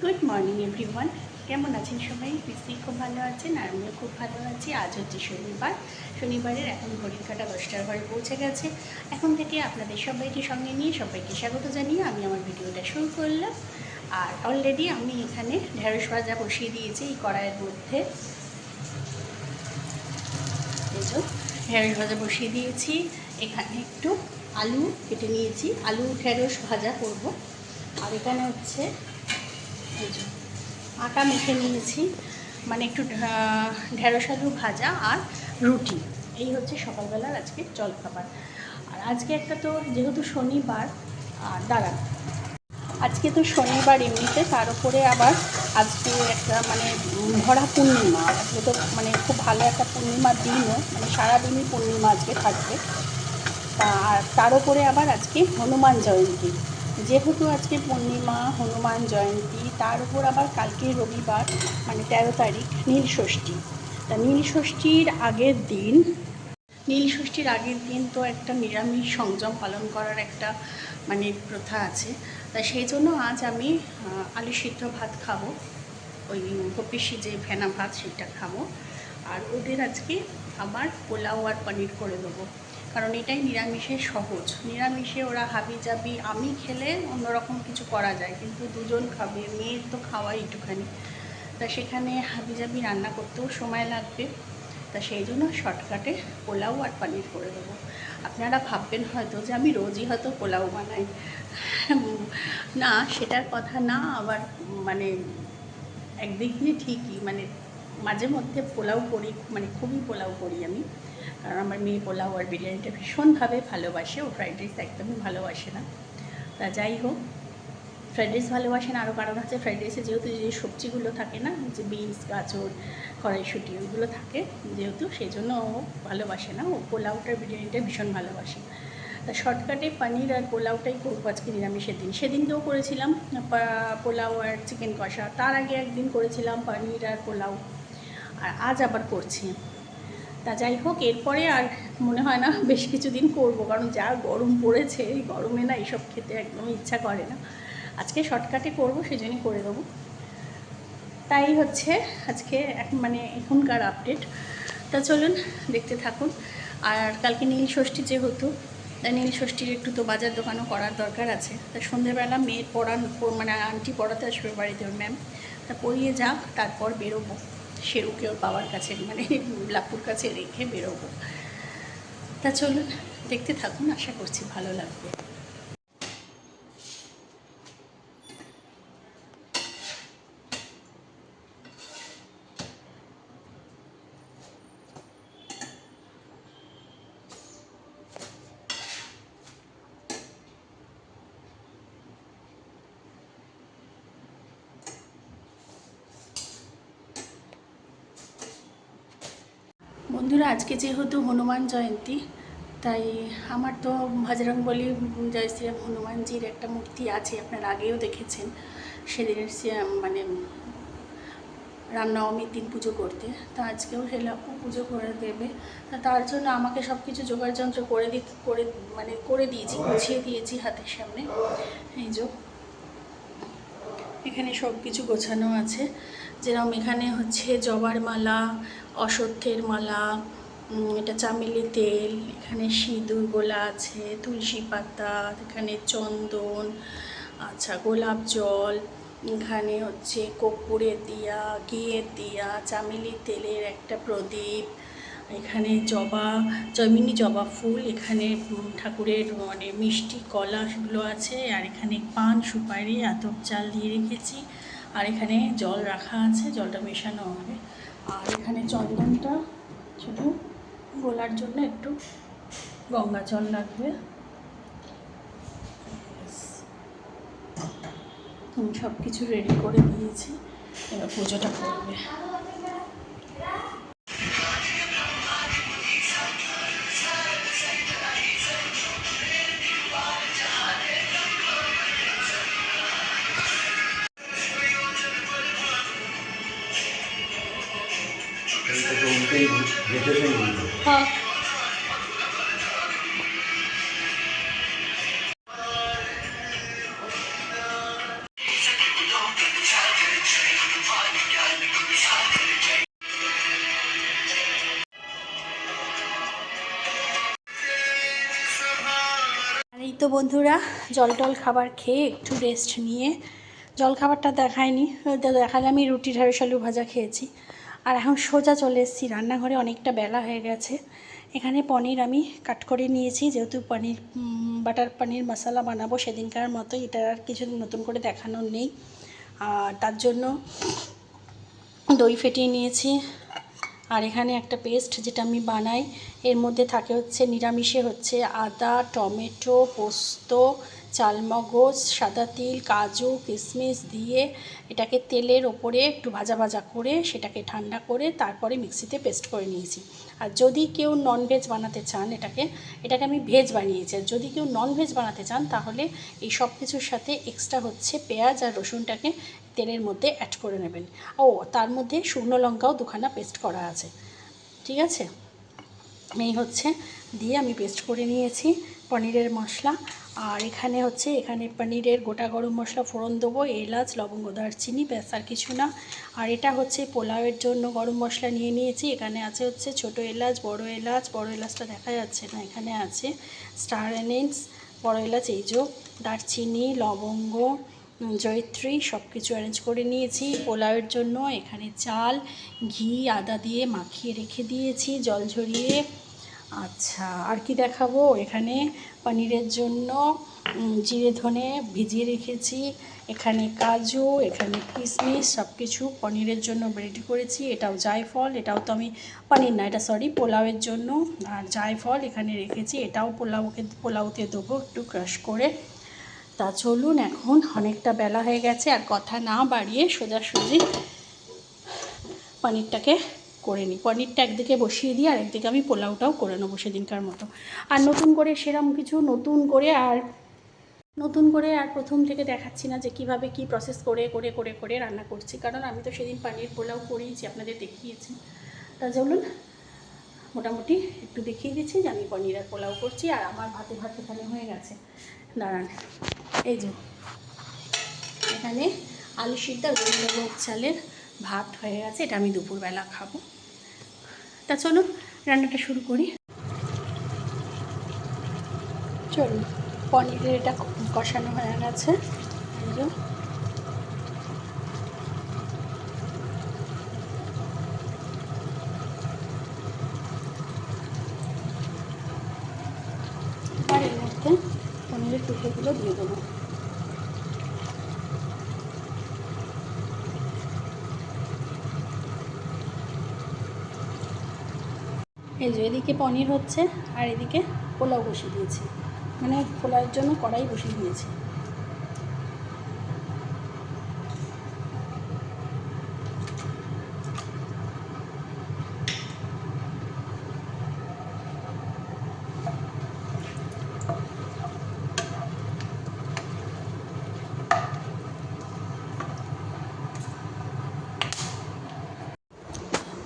Good morning everyone, কেমন আছেন সবাই? নিশ্চয়ই খুব ভালো আছেন, আর আমিও খুব ভালো আছি। আজ হচ্ছে শনিবারের এখন ঘড়ির কাঁটা 10টার ঘরে পৌঁছে গেছে। এখন থেকে আপনাদের সবাইকে সঙ্গে নিয়ে সবাইকে স্বাগত জানিয়ে আমি আমার ভিডিওটা শুরু করলাম। আর অলরেডি আমি এখানে ঢেঁড়স ভাজা বসিয়ে দিয়েছি এই কড়াইয়ের মধ্যে। এই যে ঢেঁড়স ভাজা বসিয়ে দিয়েছি, এখানে একটু আলু কেটে নিয়েছি, আলু ঢেঁড়স ভাজা করব। আর এখানে হচ্ছে এই যে আটা মেখে নিয়েছি, মানে একটু ঢেঁড়স আলু ভাজা আর রুটি। এই হচ্ছে সকালবেলার আজকে জলখাবার। আর আজকে একটা তো যেহেতু শনিবার, আর দাঁড়ান, আজকে তো শনিবার এমনিতে, তার উপরে আবার আজকে একটা মানে ভরা পূর্ণিমা। আজকে তো মানে খুব ভালো একটা পূর্ণিমার দিনও, মানে সারাদিনই পূর্ণিমা আজকে থাকবে। আর তার উপরে আবার আজকে হনুমান জয়ন্তী। যেহেতু আজকে পূর্ণিমা, হনুমান জয়ন্তী, তার উপর আবার কালকে রবিবার, মানে 13 তারিখ নীলষষ্ঠী। তা নীলষষ্ঠীর আগের দিন তো একটা নিরামিষ সংযম পালন করার একটা মানে প্রথা আছে। তা সেই জন্য আজ আমি আলু সিদ্ধ ভাত খাবো, ওই হপিসি যে ফেনা ভাত সেটা খাবো। আর ওদের আজকে আবার পোলাও আর পনির করে দেবো, কারণ এটাই নিরামিষের সহজ। নিরামিষে ওরা হাবি জাবি, আমি খেলে অন্যরকম কিছু করা যায়, কিন্তু দুজন খাবে, মেয়ের তো খাওয়াই একটুখানি। তা সেখানে হাবি জাবি রান্না করতেও সময় লাগবে। তা সেই জন্য শর্টকাটে পোলাও আর পনির করে দেবো। আপনারা ভাববেন হয়তো যে আমি রোজই হয়তো পোলাও বানাই। না, সেটার কথা না। আবার মানে একদিক দিয়ে ঠিকই, মানে মাঝে মধ্যে পোলাও করি, মানে খুবই পোলাও করি আমি। কারণ আমার মেয়ে পোলাও আর বিরিয়ানিটা ভীষণভাবে ভালোবাসে, ও ফ্রাইড রাইস একদমই ভালোবাসে না। তা যাই হোক, ফ্রাইড রাইস ভালোবাসে না আরও কারণ আছে, ফ্রাইড রাইসে যেহেতু যে সবজিগুলো থাকে না, যে বিনস, গাজর, কড়াইশুঁটি, ওইগুলো থাকে যেহেতু, সেই জন্য ও ভালোবাসে না। ও পোলাওটা বিরিয়ানিটা ভীষণ ভালোবাসে। তা শর্টকাটে পনির আর পোলাওটাই করবো আজকে নিরামিষের দিন। সেদিনকেও করেছিলাম পোলাও আর চিকেন কষা, তার আগে একদিন করেছিলাম পনির আর পোলাও, আর আজ আবার করছি। তা যাই হোক, এরপরে আর মনে হয় না বেশ কিছুদিন করবো, কারণ যা গরম পড়েছে, এই গরমে না এইসব খেতে একদমই ইচ্ছা করে না। আজকে শর্টকাটে করবো, সেজন্যই করে দেবো। তাই হচ্ছে আজকে মানে এখনকার আপডেট। তা চলুন দেখতে থাকুন। আর কালকে নীলষষ্ঠী যেহেতু, তাই নীলষষ্ঠীর একটু তো বাজার দোকানও করার দরকার আছে। তা সন্ধ্যেবেলা মেয়ের মানে আন্টি পড়াতে আসবে বাড়িতে, ওর ম্যাম। তা পড়িয়ে যাক, তারপর বেরোবো। শেরুকে ওর বাবার কাছে, মানে লাপুর কাছে রেখে বেরোবো। তা চলুন দেখতে থাকুন, আশা করছি ভালো লাগবে। বন্ধুরা, আজকে যেহেতু হনুমান জয়ন্তী, তাই আমার তো বজরংবলী জয় শ্রীরাম হনুমানজির একটা মূর্তি আছে, আপনারা আগেও দেখেছেন। সেদিন মানে রামনবমীর দিন পুজো করতে, তো আজকেও হেলাপু পুজো করে দেবে। তার জন্য আমাকে সব কিছু জোগাড়যন্ত্র করে দিয়েছি, গুছিয়ে দিয়েছি হাতের সামনে। এই যে এখানে সব কিছু গোছানো আছে, যেরকম এখানে হচ্ছে জবার মালা, অশ্বত্থের মালা, এটা চামেলি তেল, এখানে সিঁদুর গোলা আছে, তুলসী পাতা, এখানে চন্দন, আচ্ছা গোলাপ জল, এখানে হচ্ছে কর্পূরের দিয়া, ঘিয়ের দিয়া, চামেলি তেলের একটা প্রদীপ, এখানে জয়মিনী জবা ফুল, এখানে ঠাকুরের মানে মিষ্টি কলা সেগুলো আছে, আর এখানে পান সুপারি আতপ চাল দিয়ে রেখেছি, আর এখানে জল রাখা আছে, জলটা মেশানো হবে। আর এখানে চন্দনটা শুধু গোলার জন্য একটু গঙ্গা জল লাগবে। সব কিছু রেডি করে দিয়েছি, এবার পুজোটা করবে। हाँ, তো বন্ধুরা জল টল খাবার খেয়ে একটু রেস্ট নিয়ে, জল খাবারটা দেখায়নি, দেখালে আমি রুটি ঢেঁড়স আলু ভাজা খেয়েছি। আর এখন সোজা চলে এসেছি রান্নাঘরে, অনেকটা বেলা হয়ে গেছে। এখানে পনির আমি কাট করে নিয়েছি, যেহেতু পনির বাটার পনির মশলা বানাবো সেদিনকার মতো, এটা আর কিছু নতুন করে দেখানোর নেই। আর তার জন্য দই ফেটিয়ে নিয়েছি। আর এখানে একটা পেস্ট যেটা আমি বানাই, এর মধ্যে থাকে হচ্ছে নিরামিষে হচ্ছে আদা, টমেটো, পোস্ত, চালমগজ, সাদা তিল, কাজু, কিশমিশ দিয়ে এটাকে তেলের ওপরে একটু ভাজা ভাজা করে সেটাকে ঠান্ডা করে তারপরে মিক্সিতে পেস্ট করে নিয়েছি। আর যদি কেউ ননভেজ বানাতে চান, এটাকে আমি ভেজ বানিয়েছি। আর যদি কেউ ননভেজ বানাতে চান তাহলে এই সব কিছুর সাথে এক্সট্রা হচ্ছে পেঁয়াজ আর রসুনটাকে তেলের মধ্যে অ্যাড করে নেবেন। ও তার মধ্যে শুকনো লঙ্কাও দুখানা পেস্ট করা আছে, ঠিক আছে। এই হচ্ছে দিয়ে আমি পেস্ট করে নিয়েছি পনিরের মশলা। আর এখানে পনিরের গোটা গরম মশলা ফোড়ন দেবো, এলাচ, লবঙ্গ, দারচিনি, ব্যাস আর কিছু না। আর এটা হচ্ছে পোলাওয়ের জন্য গরম মশলা নিয়ে নিয়েছি। এখানে আছে হচ্ছে ছোটো এলাচ, বড় এলাচটা দেখা যাচ্ছে না, এখানে আছে স্টার এনিস, বড় এলাচ, এই যে দারচিনি, লবঙ্গ, জয়িত্রী, সব কিছু অ্যারেঞ্জ করে নিয়েছি পোলাওয়ের জন্য। এখানে চাল, ঘি, আদা দিয়ে মাখিয়ে রেখে দিয়েছি জল ঝরিয়ে। আচ্ছা, আর কি দেখাবো, এখানে পনিরের জন্য জিরে ধনে ভিজিয়ে রেখেছি, এখানে কাজু, এখানে কিশমিশ, সব কিছু পনিরের জন্য রেডি করেছি। এটাও জায়ফল, এটাও তো আমি পনির না, এটা সরি পোলাওয়ের জন্য। আর জায়ফল এখানে রেখেছি, এটাও পোলাওতে দেবো একটু ক্রাশ করে। তা চলুন, এখন অনেকটা বেলা হয়ে গেছে, আর কথা না বাড়িয়ে সোজাসুজি পনিরটাকে করে নিই। পনিরটা একদিকে বসিয়ে দিই আর একদিকে আমি পোলাওটাও করে নেবো সেদিনকার মতো। আর নতুন করে সেরকম কিছু নতুন করে আর প্রথম থেকে দেখাচ্ছি না যে কীভাবে কী প্রসেস করে রান্না করছি, কারণ আমি তো সেদিন পনির পোলাও করেইছি, আপনাদের দেখিয়েছি। তা চলুন মোটামুটি একটু দেখিয়ে দিচ্ছি যে আমি পনির আর পোলাও করছি। আর আমার ভাত এখানে হয়ে গেছে, দাঁড়ান। এই যে এখানে আলু সিদ্ধ গোবিন্দভোগ চালের ভাত হয়ে গেছে, এটা আমি দুপুরবেলা খাবো। তা চলুন রান্নাটা শুরু করি। চলুন, পনিরের এটা কষানো হয়ে গেছে, আর এর মধ্যে পনিরের টুকরোগুলো দিয়ে দেবো। এই যে এদিকে পনির হচ্ছে আর এদিকে পোলাও বসিয়ে দিয়েছি, মানে পোলাওয়ের জন্য কড়াই বসিয়ে দিয়েছি।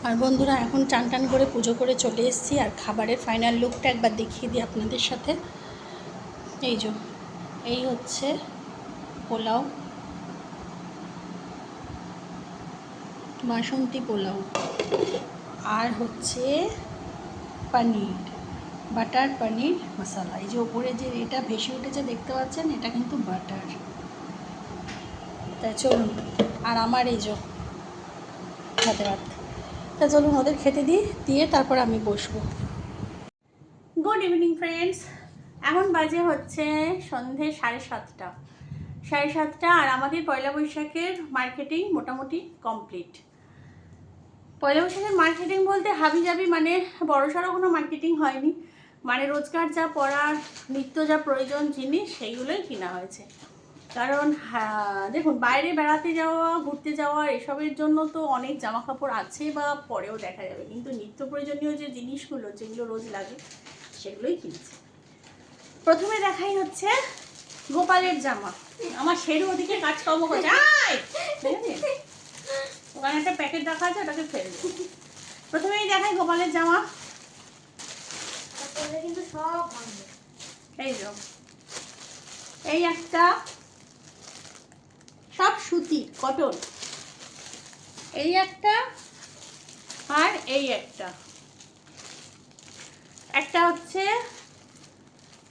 আর বন্ধুরা এখন টান করে পুজো করে চলে এসেছি। আর খাবারের ফাইনাল লুকটা একবার দেখিয়ে দিই আপনাদের সাথে। এই হচ্ছে পোলাও, বাসন্তী পোলাও, আর হচ্ছে পনির, বাটার পনির মশলা। এই যে ওপরে যে এটা ভেসে উঠেছে দেখতে পাচ্ছেন, এটা কিন্তু বাটার। তাই চলুন, আর আমার এই যে ভাতে ভাত। তা চলুন ওদের খেতে দিয়ে তারপর আমি বসবো। গুড ইভিনিং ফ্রেন্ডস, এখন বাজে হচ্ছে সন্ধে 7:30। আর আমাদের পয়লা বৈশাখের মার্কেটিং মোটামুটি কমপ্লিট। পয়লা বৈশাখের মার্কেটিং বলতে হাবিজাবি, মানে বড়সড় কোনো মার্কেটিং হয়নি, মানে রোজকার যা পড়ার নিত্য যা প্রয়োজন জিনিস সেইগুলোই কেনা হয়েছে। কারণ দেখুন, বাইরে বেড়াতে যাওয়া, ঘুরতে যাওয়া এসবের জন্য তো অনেক জামা কাপড় আছে বা পরেও দেখা যাবে, কিন্তু নিত্য প্রয়োজনীয় যে জিনিসগুলো যেগুলো রোজ লাগে সেগুলোই কিনছে। প্রথমে দেখাই হচ্ছে গোপালের জামা। আমার শেরু ওদিকে কাজকর্ম করছে, ওখানে একটা প্যাকেট রাখা আছে, ওটাকে ফেলবে। প্রথমেই দেখাই গোপালের জামা, কিন্তু সব এই যে এই একটা, সব সুতির কটন, এই একটা, আর এই একটা হচ্ছে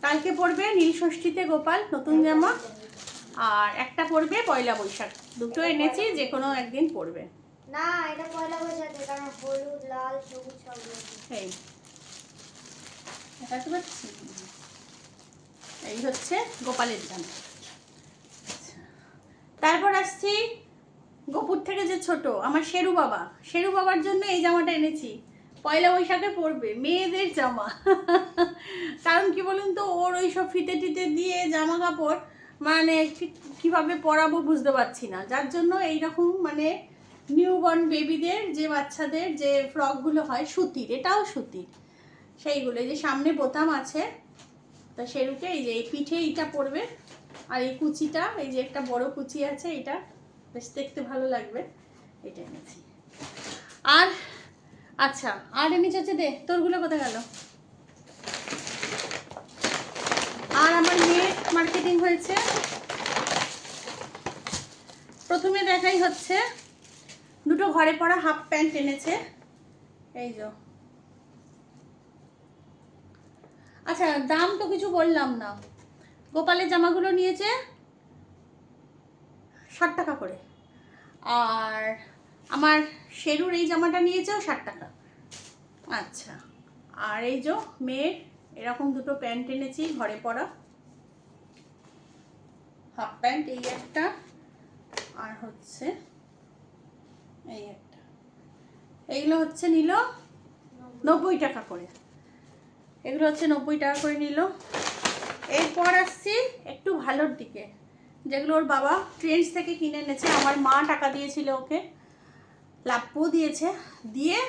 কালকে পরবে নীলষষ্ঠীতে গোপাল নতুন জামা, আর একটা পরবে পয়লা বৈশাখ। দুটো এনেছি, যে কোনো একদিন পরবে। না, এটা পয়লা বৈশাখে, কারণ হলুদ লাল সবুজ সব এই দেখাতে পাচ্ছি, এই হচ্ছে গোপালের জামা। তারপর আসছি গোপুর থেকে যে ছোট আমার শেরু বাবা, শেরু বাবার জন্য এই জামাটা এনেছি, পয়লা বৈশাখে পরবে, মেয়েদের জামা। কারণ কি বলুন তো, ওর ওই সব ফিতে টিতে দিয়ে জামা কাপড় মানে কিভাবে পরাবো বুঝতে পারছি না, যার জন্য এইরকম মানে নিউবর্ন বেবিদের যে বাচ্চাদের যে ফ্রকগুলো হয় সুতির, এটাও সুতির, সেইগুলো যে সামনে বোতাম আছে। তা শেরুকে এই যে এই পিঠে এইটা পরবে, আর এই কুচিটা, এই যে একটা বড় কুচি আছে, এটা বেশ দেখতে ভালো লাগবে, এটা এনেছি। আর আচ্ছা, আর এনেছি হচ্ছে, দে তোরগুলো কোথায় গেল। আর আমার মেয়ের মার্কেটিং হয়েছে, প্রথমে দেখাই হচ্ছে দুটো ঘরে পরা হাফ প্যান্ট এনেছে, এই যে। আচ্ছা, দাম তো কিছু বললাম না, গোপালের জামাগুলো নিয়েছে 60 টাকা করে, আর আমার শেরুর এই জামাটা নিয়েছেও 60 টাকা। আচ্ছা, আর এই যে মেয়ের এরকম দুটো প্যান্ট এনেছি ঘরে পরা, হাফ প্যান্ট, এই একটা আর হচ্ছে এই একটা, এইগুলো হচ্ছে নিল 90 টাকা করে, এগুলো হচ্ছে 90 টাকা করে নিল। এরপর আসছি একটু ভালোর দিকে, যেগুলো ওর বাবা ট্রেন্ডস থেকে কিনে এনেছে, আমার মা টাকা দিয়েছিল ওকে, লাপ্পু দিয়েছে, দিয়ে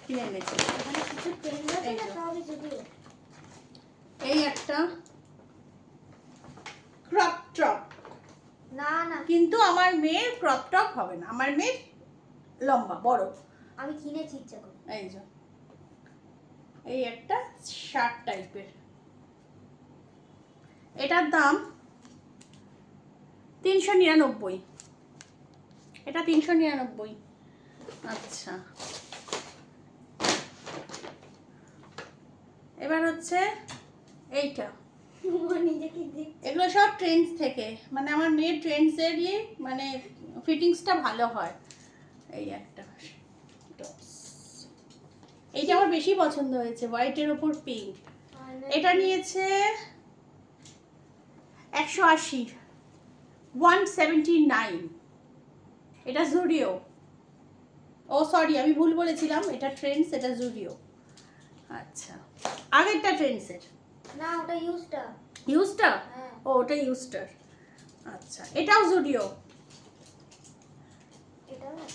কিনে এনেছে। এই একটা ক্রপ টপ, না না, কিন্তু আমার মেয়ের ক্রপ টপ হবে না, আমার মেয়ের লম্বা বড়, আমি কিনেছি ইচ্ছা করে। এই যে এই একটা শার্ট টাইপের, এটার দাম 399, এটা 399। আচ্ছা, এবার হচ্ছে এইটা, এগুলো সব ট্রেন্ডস থেকে, মানে আমার মেয়ের ট্রেন্ডসেরই মানে ফিটিংসটা ভালো হয়। এই একটা, এইটা আমার বেশি পছন্দ হয়েছে, হোয়াইটের ওপর পিঙ্ক, এটা নিয়েছে 180, 179, এটা জুডিও, ও সরি আমি ভুল বলেছিলাম, এটা ট্রেন্ডস, এটা জুডিও। আচ্ছা, আগেরটা ট্রেন্ডসের না, ওটা ইউজটা। ইউজটা? হ্যাঁ। ও, ওটা ইউজটার। আচ্ছা, এটাও জুডিও,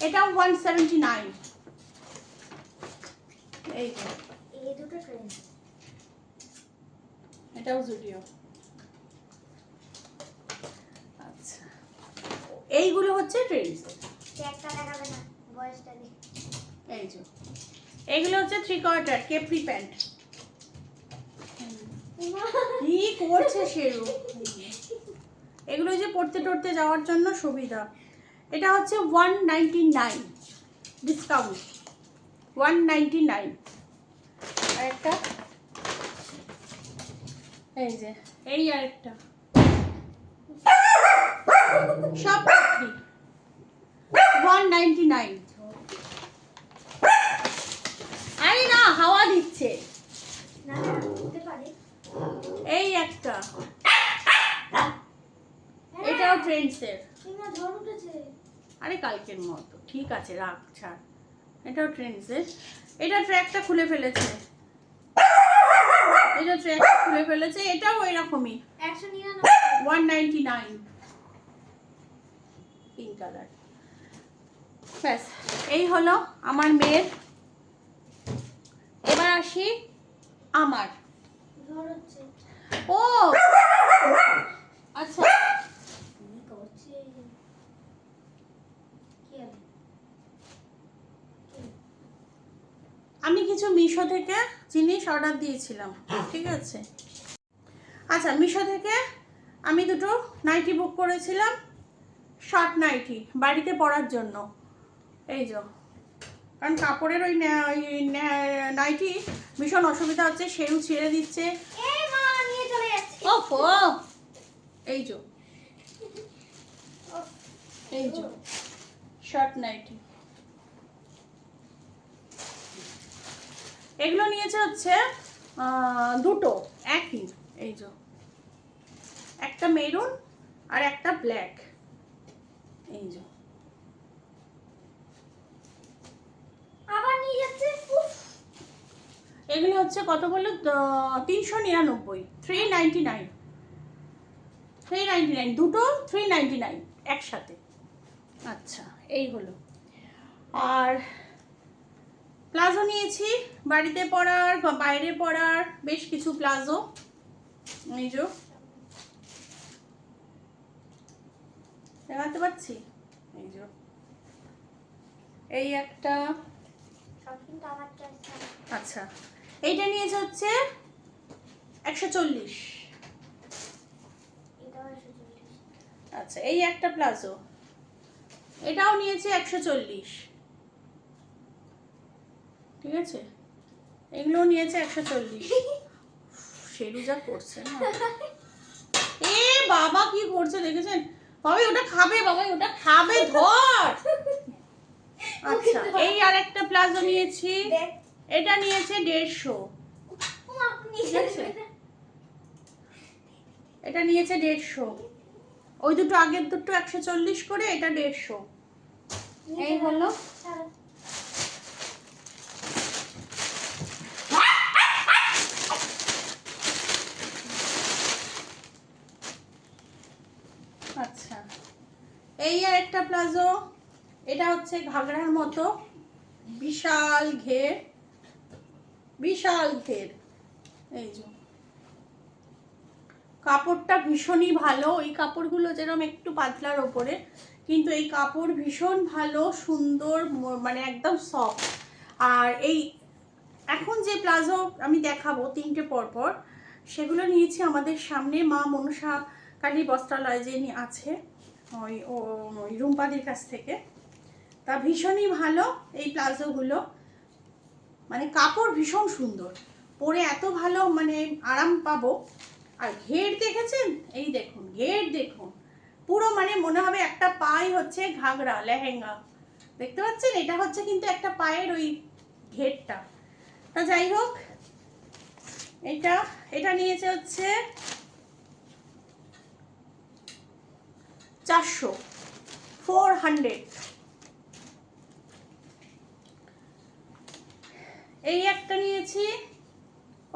এটাও 179। এই যে এই দুটো ট্রেন্ড, এটাও জুডিও। আচ্ছা, এইগুলো হচ্ছে ট্রেন্ডস। একটা দেখাবে না, বয়সটা দি। এই যে এইগুলো হচ্ছে 3/4 কেপরি প্যান্ট। কি করছে শেরু, এগুলো যে পড়তে টড়তে যাওয়ার জন্য সুবিধা। এটা হচ্ছে 199 ডিসকাউন্ট, 199। আর একটা এই যে, এই আর একটা, সব বিক্রি 199। আরে না, হাওয়া দিচ্ছে। না হতে পারে। এই একটা, এটাও ট্রেন্ডসের। কিনা ঝড় উঠেছে। আরে কালকের মতো, ঠিক আছে রাখ, ছাড়। এটাও ট্রেন্ডসের, এটা ট্র্যাকটা খুলে ফেলেছে, এটা ট্র্যাকটা খুলে ফেলেছে, এটাও এরকমই 199, পিঙ্ক কালার। ব্যাস, এই হলো আমার মেয়ের। এবার আসি আমার। ঝড় হচ্ছে। ও আচ্ছা, কি করছে? কি হবে? আমি কিছু মিশো থেকে জিনিস অর্ডার দিয়েছিলাম, ঠিক আছে। আচ্ছা, মিশো থেকে আমি দুটো নাইটি বুক করেছিলাম, শর্ট নাইটি, বাড়িতে পরার জন্য। এই যে, কারণ কাপড়ের ওই নাইটি ভীষণ অসুবিধা হচ্ছে, সেরু ছিঁড়ে দিচ্ছে। এই মা নিয়ে চলে যাচ্ছে। ওহো, এই যে এই যে শর্ট নাইটি, এগুলো নিয়েছে হচ্ছে দুটো একই, এই যে একটা মেরুন আর একটা ব্ল্যাক, এই যে আবার নিয়ে যাচ্ছে। এগুলো হচ্ছে কত বললো, 399, 399, 399 দুটো, 399 একসাথে। আচ্ছা এই হলো। আর প্লাজো নিয়েছি, বাড়িতে পরার বা বাইরে পরার বেশ কিছু প্লাজো, এই যে দেখাতে পাচ্ছি, এই যে এই একটা, সব কিন্তু আমার চয়েস। আচ্ছা এইটা নিয়েছে হচ্ছে 140। এটাও 140। আচ্ছা এই একটা প্লাজো, এটাও নিয়েছে 140, ঠিক আছে, এগুলোও নিয়েছে 140। শেরু যা করছে না, এ বাবা কি করছে দেখেছেন, বাবাই ওটা খাবে, বাবাই ওটা খাবে, ধর। আচ্ছা এই আর একটা প্লাজো নিয়েছি, এটা নিয়েছে 150, ঠিক আছে, এটা নিয়েছে 150, ওই দুটো আগের দুটো 140 করে, এটা 150, এই হলো। আচ্ছা এই আর একটা প্লাজো, এটা হচ্ছে ঘাগরার মতো, বিশাল ঘের, বিশাল ঘের, এই যে কাপড়টা ভীষণই ভালো, এই কাপড়গুলো যেরকম একটু পাতলার ওপরে, কিন্তু এই কাপড় ভীষণ ভালো, সুন্দর, মানে একদম সফট। আর এই এখন যে প্লাজো আমি দেখাবো তিনটে পরপর, সেগুলো নিয়েছি আমাদের সামনে মা মনসা কালী বস্ত্রালয় যে আছে, ওই রুম্পাদির কাছ থেকে, তা ভীষণই ভালো এই প্লাজোগুলো, মানে কাপড় ভীষণ সুন্দর, পরে এত ভালো মানে আরাম পাবো। আর ঘের দেখেছেন, এই দেখুন ঘের দেখুন, পুরো মানে মনে হবে একটা পাই হচ্ছে ঘাগরা লেহেঙ্গা, দেখতে পাচ্ছেন, এটা হচ্ছে কিন্তু একটা পায়ের ওই ঘেরটা। তা যাই হোক, এটা নিয়েছে হচ্ছে 400। এই একটা নিয়েছি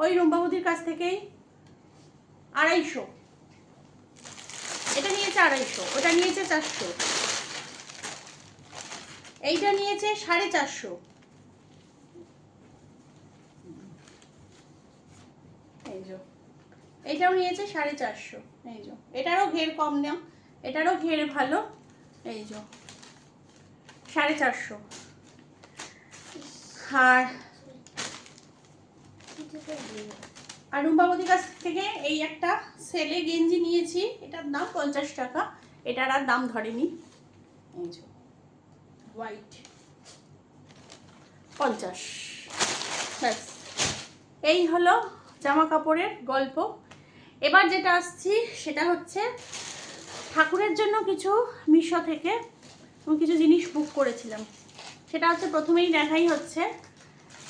ওই রুম্বাবতীর কাছ থেকেই 250, এটা নিয়েছে 250, ওটা নিয়েছে 400, এইটা নিয়েছে 450, এই যে এইটাও নিয়েছে 450, এই যে এটারও ঘের কম না, এটারও ঘের ভালো, এই যে 450। আর রুম্বাবতীর কাছ থেকে এই একটা সেলে গেঞ্জি নিয়েছি, এটার দাম 50 টাকা, এটার আর দাম ধরেনি, এই যে হোয়াইট 50, ব্যাস এই হলো জামা কাপড়ের গল্প। এবার যেটা আসছি সেটা হচ্ছে ঠাকুরের জন্য কিছু মিশো থেকে আমি কিছু জিনিস বুক করেছিলাম, সেটা হচ্ছে প্রথমেই দেখাই হচ্ছে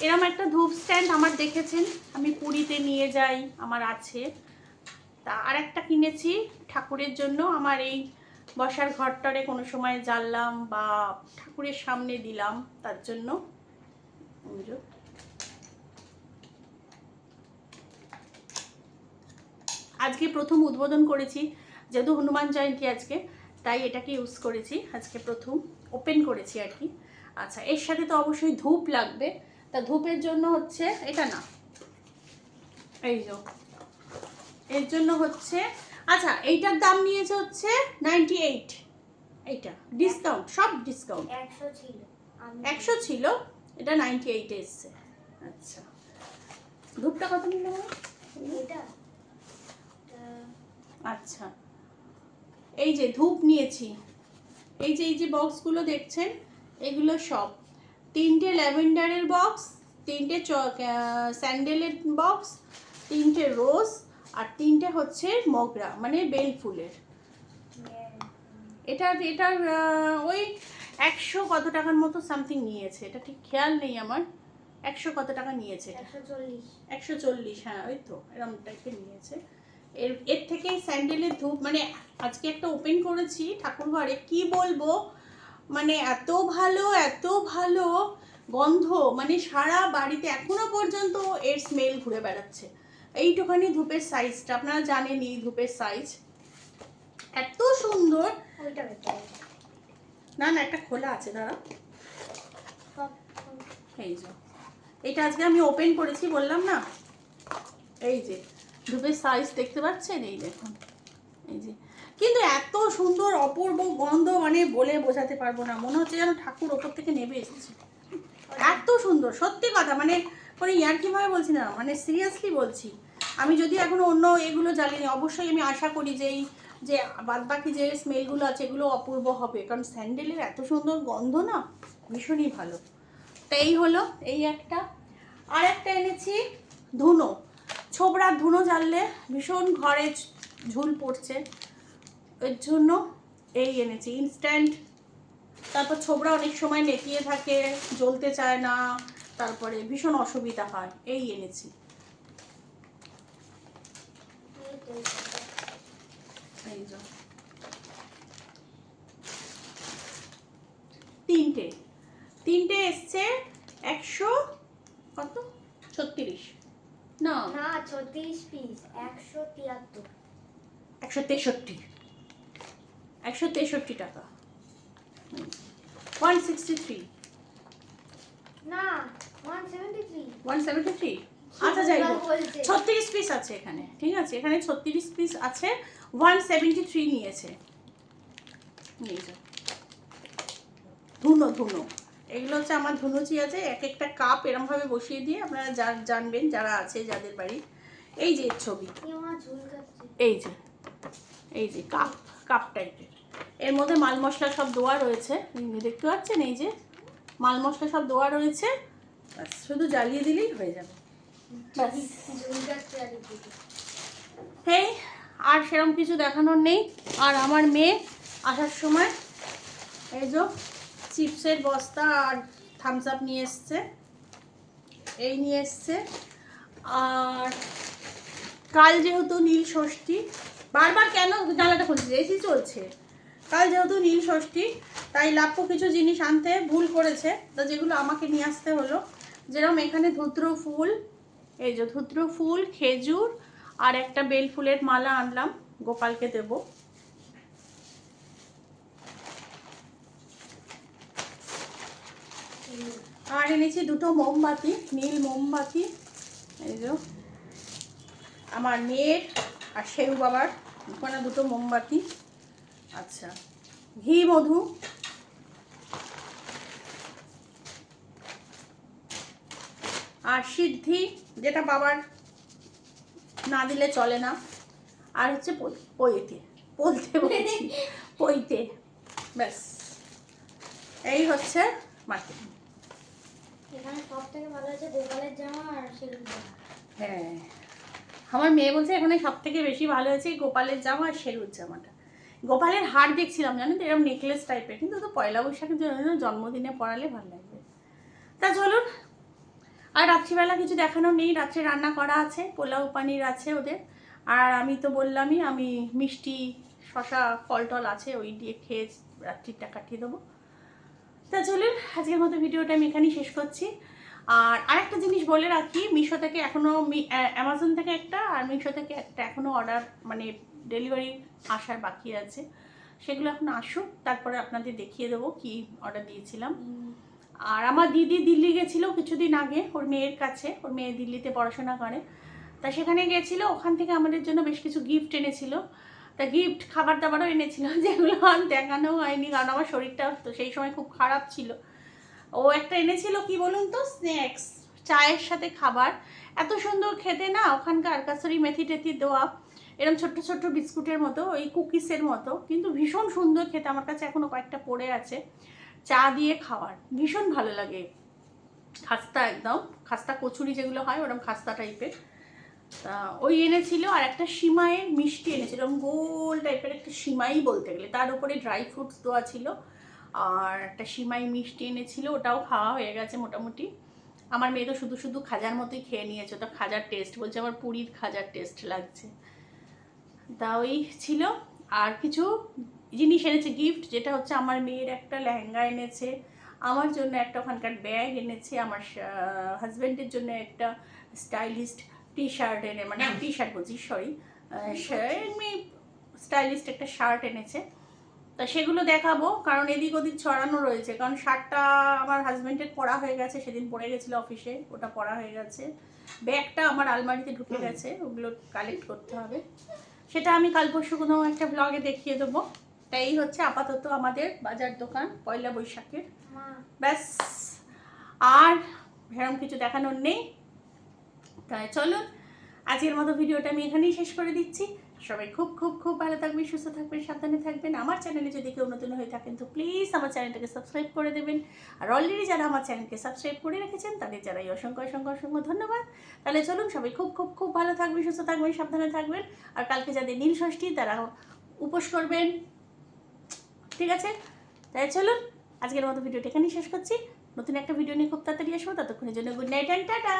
এরম একটা ধূপ স্ট্যান্ড, আমার দেখেছেন আমি পুরীতে নিয়ে যাই, আমার আছে, তা আর একটা কিনেছি ঠাকুরের জন্য, আমার এই বসার ঘরটারে কোনো সময় জ্বাললাম বা ঠাকুরের সামনে দিলাম, তার জন্য। আজকে প্রথম উদ্বোধন করেছি, যেহেতু হনুমান জয়ন্তী আজকে, তাই এটাকে ইউজ করেছি, আজকে প্রথম ওপেন করেছি আর কি। আচ্ছা এর সাথে তো অবশ্যই ধূপ লাগবে, তা ধূপের জন্য হচ্ছে এটা না, এই যে এর জন্য হচ্ছে, আচ্ছা এইটার দাম নিয়েছে হচ্ছে 98, এইটা ডিসকাউন্ট, সব ডিসকাউন্ট, 100 ছিল, 100 ছিল, এটা 98 এসছে। আচ্ছা ধূপটা কত নিল এটা? আচ্ছা এই যে ধূপ নিয়েছি, এই যে বক্সগুলো দেখছেন, এগুলো সব 3টে ল্যাভেন্ডারের বক্স, 3টে স্যান্ডেলের বক্স, 3টে রোজ, আর 3টে হচ্ছে মগরা মানে বেল ফুলের। এটার ওই 100 কত টাকার মতো সামথিং নিয়েছে, এটা ঠিক খেয়াল নেই আমার, 100 কত টাকা নিয়েছে, 140, হ্যাঁ ওই তো এরকম টাইপের নিয়েছে। এর থেকে স্যান্ডেলের ধূপ মানে আজকে একটা ওপেন করেছি ঠাকুর ঘরে, কি বলবো মানে এত ভালো গন্ধ, মানে সারা বাড়িতে এখনো পর্যন্ত এর স্মেল ঘুরে বেড়াচ্ছে। এইটুখানি ধূপের সাইজটা, আপনারা জানেনই ধূপের সাইজ এত সুন্দর। না একটা খোলা আছে, দাঁড়া, এই যে এটা আজকে আমি ওপেন করেছি বললাম না। এই যে ধূপের সাইজ দেখতে পাচ্ছেন, এই দেখুন, এই যে কিন্তু এত সুন্দর অপূর্ব গন্ধ মানে বলে বোঝাতে পারবো না, মনে হচ্ছে যেন ঠাকুর ওপর থেকে নেমে এসেছে, এত সুন্দর সত্যি কথা, মানে কোনো ইয়ার্কিভাবে বলছি না, মানে সিরিয়াসলি বলছি। আমি যদি এখনো অন্য এগুলো জ্বালিনি, অবশ্যই আমি আশা করি যে এই যে বাদবাকি যে স্মেলগুলো আছে এগুলো অপূর্ব হবে, কারণ স্যান্ডেলের এত সুন্দর গন্ধ না, ভীষণই ভালো। তো এই হলো এই একটা। আর একটা এনেছি ধুনো, ছোবড়ার ধুনো জ্বাললে ভীষণ ঘরে ঝুল পড়ছে, এর জন্য এই এনেছি ইনস্ট্যান্ট। তারপর ছোবড়া অনেক সময় নেতিয়ে থাকে, জ্বলতে চায় না, তারপরে ভীষণ অসুবিধা হয়, এই এনেছি। এই যে তিনটে এসছে 100 কত 36 না 36 পিস 173 163 টাকা, 163 না 173 173। আচ্ছা যাই হোক, 36 পিস আছে এখানে, ঠিক আছে, এখানে 36 পিস আছে, 173 নিয়েছে। ধুনো এগুলো হচ্ছে আমার ধুনুচি আছে, এক একটা কাপ এরমভাবে বসিয়ে দিয়ে আপনারা জানবেন যারা আছে যাদের বাড়ি। এই যে ছবি, এই যে কাপ টাইপের, এর মধ্যে মাল মশলা সব দেওয়া রয়েছে, দেখতে পাচ্ছেন, এই যে মাল মশলা সব দেওয়া রয়েছে, শুধু জ্বালিয়ে দিলেই হয়ে যাবে। এই আর সেরকম কিছু দেখানোর নেই। আর আমার মেয়ে আসার সময় এই যে চিপসের বস্তা আর থামস আপ নিয়ে এসছে, এই নিয়ে এসছে। আর কাল যেহেতু নীল ষষ্ঠী, বারবার কেন জানলাটা খুলছে, এসি চলছে, কাল যেহেতু নীল ষষ্ঠী তাই লাপ্পু কিছু জিনিস আনতে ভুল করেছে, তো যেগুলো আমাকে নিয়ে আসতে হলো, যেরকম এখানে ধুত্র ফুল, এই যে ধুত্র ফুল, খেজুর আর একটা বেল ফুলের মালা আনলাম, গোপালকে দেব। আর এনেছি দুটো মোমবাতি, নীল মোমবাতি, এই যে আমার মেয়ের আর শেরু বাবার ওখানে দুটো মোমবাতি। আচ্ছা, ঘি মধু, আর সিদ্ধি যেটা বাবার না দিলে চলে না, আর হচ্ছে পইতে, ব্যাস এই হচ্ছে মার্কেট। এখানে সবথেকে ভালো আছে গোপালের জামা আর শেরুর জামা। হ্যাঁ, আমার মেয়ে বলছে এখানে সব থেকে বেশি ভালো হয়েছে গোপালের জামা আর শেরুর জামাটা। গোপালের হার দেখছিলাম জানেন তো, এরকম নেকলেস টাইপের, কিন্তু তো পয়লা বৈশাখের জন্য জন্মদিনে পরালে ভালো লাগবে। তা চলুন, আর রাত্রিবেলা কিছু দেখানো নেই, রাত্রে রান্না করা আছে, পোলাও পানির আছে ওদের, আর আমি তো বললামই আমি মিষ্টি শশা ফল টল আছে, ওই দিয়ে খেয়ে রাত্রিটা কাটিয়ে দেবো। তা চলুন, আজকের মতো ভিডিওটা আমি এখানেই শেষ করছি। আর আরেকটা জিনিস বলে রাখি, মিশো থেকে এখনও, অ্যামাজন থেকে একটা আর মিশো থেকে একটা এখনও অর্ডার মানে ডেলিভারি আসার বাকি আছে, সেগুলো এখন আসুক, তারপরে আপনাদের দেখিয়ে দেবো কি অর্ডার দিয়েছিলাম। আর আমার দিদি দিল্লি গেছিলো কিছুদিন আগে ওর মেয়ের কাছে, ওর মেয়ে দিল্লিতে পড়াশোনা করে, তা সেখানে গেছিলো, ওখান থেকে আমাদের জন্য বেশ কিছু গিফট এনেছিল, তা গিফট খাবার দাবারও এনেছিল, যেগুলো আর দেখানো হয়নি কারণ আমার শরীরটা তো সেই সময় খুব খারাপ ছিল। ও একটা এনেছিল কি বলুন তো, স্ন্যাক্স, চায়ের সাথে খাবার, এত সুন্দর খেতে না, ওখানকার কাসুরি মেথি টেথি দেওয়া, এরকম ছোট্ট ছোট্ট বিস্কুটের মতো, ওই কুকিসের মতো, কিন্তু ভীষণ সুন্দর খেতে, আমার কাছে এখনও কয়েকটা পড়ে আছে, চা দিয়ে খাওয়ার ভীষণ ভালো লাগে, খাস্তা একদম, খাস্তা কচুরি যেগুলো হয় ওরকম খাস্তা টাইপের, তা ওই এনেছিল, আর একটা সিমাইয়ের মিষ্টি এনেছিল, গোল টাইপের একটা সিমাই বলতে গেলে, তার উপরে ড্রাই ফ্রুটস দেওয়া ছিল। আর একটা সিমাই মিষ্টি এনেছিল, ওটাও খাওয়া হয়ে গেছে মোটামুটি। আমার মেয়ে তো শুধু শুধু খাজার মতোই খেয়ে নিয়েছে, তো খাজার টেস্ট বলছে, আমার পুরীর খাজার টেস্ট লাগছে। তা ওই ছিল। আর কিছু জিনিস এনেছে গিফট, যেটা হচ্ছে আমার মেয়ের একটা লেহেঙ্গা এনেছে, আমার জন্য একটা ওখানকার ব্যাগ এনেছে, আমার হাজব্যান্ডের জন্য একটা স্টাইলিস্ট টি শার্ট এনে, মানে টি শার্ট বলছি সরি, এমনি স্টাইলিস্ট একটা শার্ট এনেছে। তা সেগুলো দেখাবো, কারণ এদিক ওদিক ছড়ানো রয়েছে, কারণ শার্টটা আমার হাজব্যান্ডের পরা হয়ে গেছে, সেদিন পরে গেছিলো অফিসে, ওটা পরা হয়ে গেছে। ব্যাগটা আমার আলমারিতে ঢুকে গেছে, ওগুলো কালেক্ট করতে হবে, সেটা আমি কাল পরশু কোনো একটা ব্লগে দেখিয়ে দেবো। তাই এই হচ্ছে আপাতত আমাদের বাজার দোকান পয়লা বৈশাখের, ব্যাস। আর সেরকম কিছু দেখানোর নেই। তাই চলুন, আজকের মতো ভিডিওটা আমি এখানেই শেষ করে দিচ্ছি। সবাই খুব খুব খুব ভালো থাকবেন, সুস্থ থাকবেন, সাবধানে থাকবেন। আমার চ্যানেলে যদি কেউ নতুন হয়ে থাকেন তো প্লিজ আমার চ্যানেলটাকে সাবস্ক্রাইব করে দেবেন। আর অলরেডি যারা আমার চ্যানেলকে সাবস্ক্রাইব করে রেখেছেন তাদের জানাই অসংখ্য অসংখ্য অসংখ্য ধন্যবাদ। তাহলে চলুন, সবাই খুব খুব খুব ভালো থাকবেন, সুস্থ থাকবেন, সাবধানে থাকবেন। আর কালকে যাদের নীল ষষ্ঠী তারা উপোস করবেন, ঠিক আছে? তাই চলুন, আজকের মতো ভিডিওটা এখানেই শেষ করছি। নতুন একটা ভিডিও নিয়ে খুব তাড়াতাড়ি আসবো, ততক্ষণের জন্য গুড নাইট অ্যান্ড টাটা।